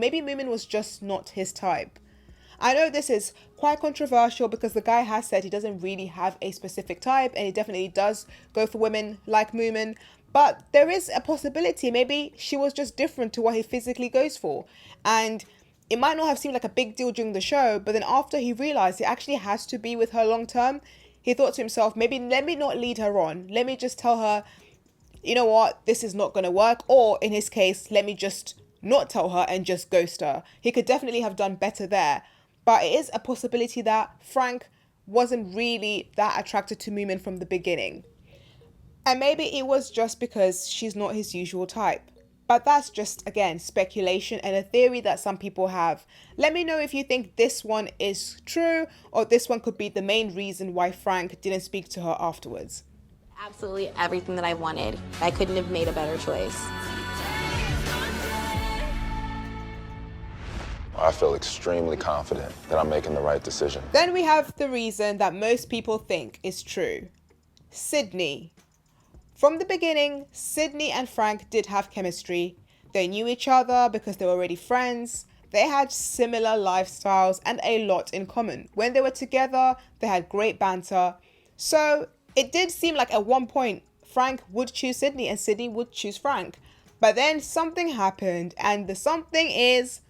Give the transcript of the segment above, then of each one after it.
Maybe Mumen was just not his type. I know this is quite controversial because the guy has said he doesn't really have a specific type and he definitely does go for women like Mumen. But there is a possibility maybe she was just different to what he physically goes for. And it might not have seemed like a big deal during the show, but then after he realized he actually has to be with her long term, he thought to himself, maybe let me not lead her on. Let me just tell her, you know what, this is not going to work. Or in his case, let me just not tell her and just ghost her. He could definitely have done better there. But it is a possibility that Frank wasn't really that attracted to Mumen from the beginning. And maybe it was just because she's not his usual type. But that's just, again, speculation and a theory that some people have. Let me know if you think this one is true or this one could be the main reason why Frank didn't speak to her afterwards. Absolutely everything that I wanted. I couldn't have made a better choice. I feel extremely confident that I'm making the right decision. Then we have the reason that most people think is true. Sydney. From the beginning, Sydney and Frank did have chemistry. They knew each other because they were already friends. They had similar lifestyles and a lot in common. When they were together, they had great banter. So it did seem like at one point, Frank would choose Sydney and Sydney would choose Frank. But then something happened, and the something is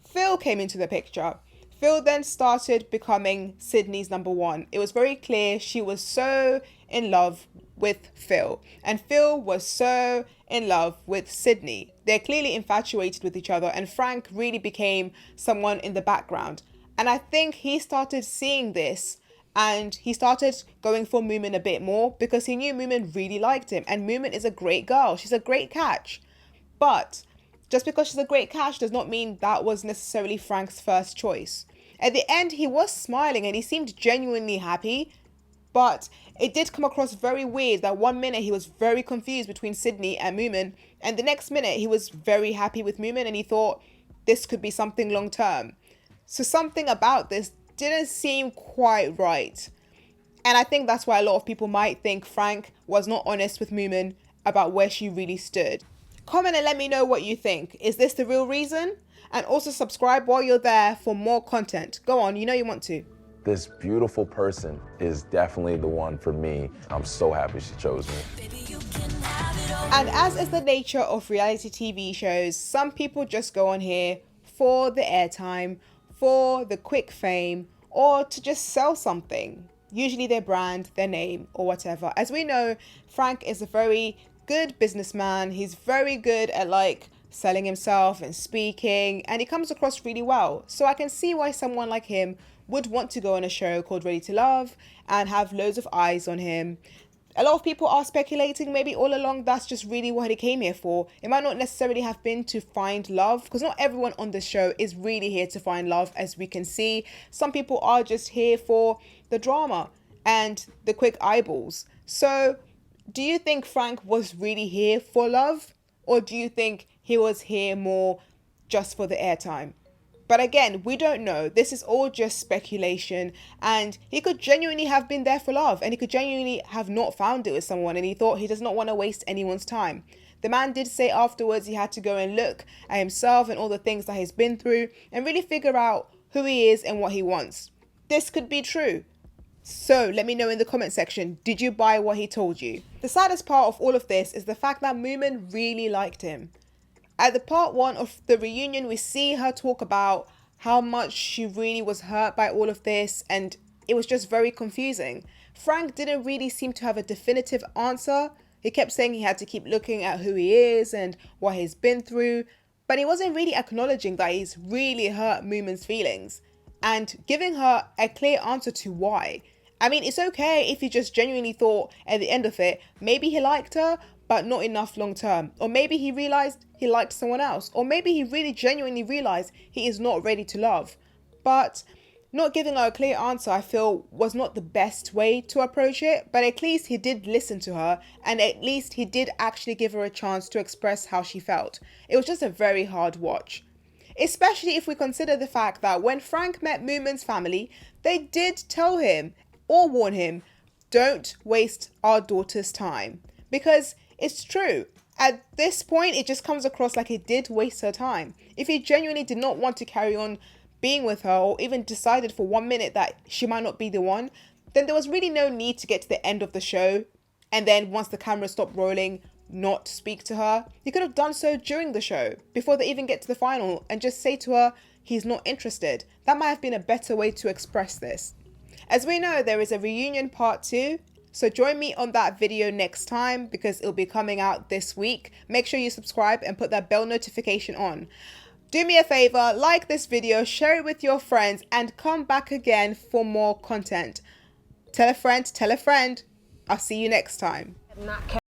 Phil came into the picture. Phil then started becoming Sydney's number one. It was very clear she was so in love with Phil, and Phil was so in love with Sydney. They're clearly infatuated with each other, and Frank really became someone in the background. And I think he started seeing this and he started going for Mumen a bit more because he knew Mumen really liked him, and Mumen is a great girl. She's a great catch. But just because she's a great catch does not mean that was necessarily Frank's first choice. At the end, he was smiling and he seemed genuinely happy, but it did come across very weird that one minute he was very confused between Sydney and Mumen, and the next minute he was very happy with Mumen and he thought this could be something long term. So something about this didn't seem quite right. And I think that's why a lot of people might think Frank was not honest with Mumen about where she really stood. Comment and let me know what you think. Is this the real reason? And also subscribe while you're there for more content. Go on, you know you want to. This beautiful person is definitely the one for me. I'm so happy she chose me. And as is the nature of reality TV shows, some people just go on here for the airtime, for the quick fame, or to just sell something. Usually their brand, their name, or whatever. As we know, Frank is a very good businessman. He's very good at selling himself and speaking, and he comes across really well. So I can see why someone like him would want to go on a show called Ready to Love and have loads of eyes on him. A lot of people are speculating maybe all along that's just really what he came here for. It might not necessarily have been to find love, because not everyone on the show is really here to find love, as we can see. Some people are just here for the drama and the quick eyeballs. So do you think Frank was really here for love, or do you think he was here more just for the airtime? But again, we don't know. This is all just speculation, and he could genuinely have been there for love, and he could genuinely have not found it with someone, and he thought he does not want to waste anyone's time. The man did say afterwards he had to go and look at himself and all the things that he's been through and really figure out who he is and what he wants. This could be true. So let me know in the comment section, did you buy what he told you? The saddest part of all of this is the fact that Mumen really liked him. At the part 1 of the reunion, we see her talk about how much she really was hurt by all of this, and it was just very confusing. Frank didn't really seem to have a definitive answer. He kept saying he had to keep looking at who he is and what he's been through, but he wasn't really acknowledging that he's really hurt Mumen's feelings and giving her a clear answer to why. I mean, it's okay if you just genuinely thought at the end of it, maybe he liked her, but not enough long term. Or maybe he realized he liked someone else. Or maybe he really genuinely realized he is not ready to love. But not giving her a clear answer, I feel, was not the best way to approach it. But at least he did listen to her, and at least he did actually give her a chance to express how she felt. It was just a very hard watch. Especially if we consider the fact that when Frank met Mumen's family, they did tell him or warn him, don't waste our daughter's time. Because it's true, At this point, it just comes across like he did waste her time. If he genuinely did not want to carry on being with her, or even decided for 1 minute that she might not be the one, then there was really no need to get to the end of the show and then once the camera stopped rolling, not speak to her. He could have done so during the show, before they even get to the final, and just say to her he's not interested. That might have been a better way to express this. As we know, there is a reunion part 2, so join me on that video next time because it'll be coming out this week. Make sure you subscribe and put that bell notification on. Do me a favor, like this video, share it with your friends, and come back again for more content. Tell a friend, tell a friend. I'll see you next time.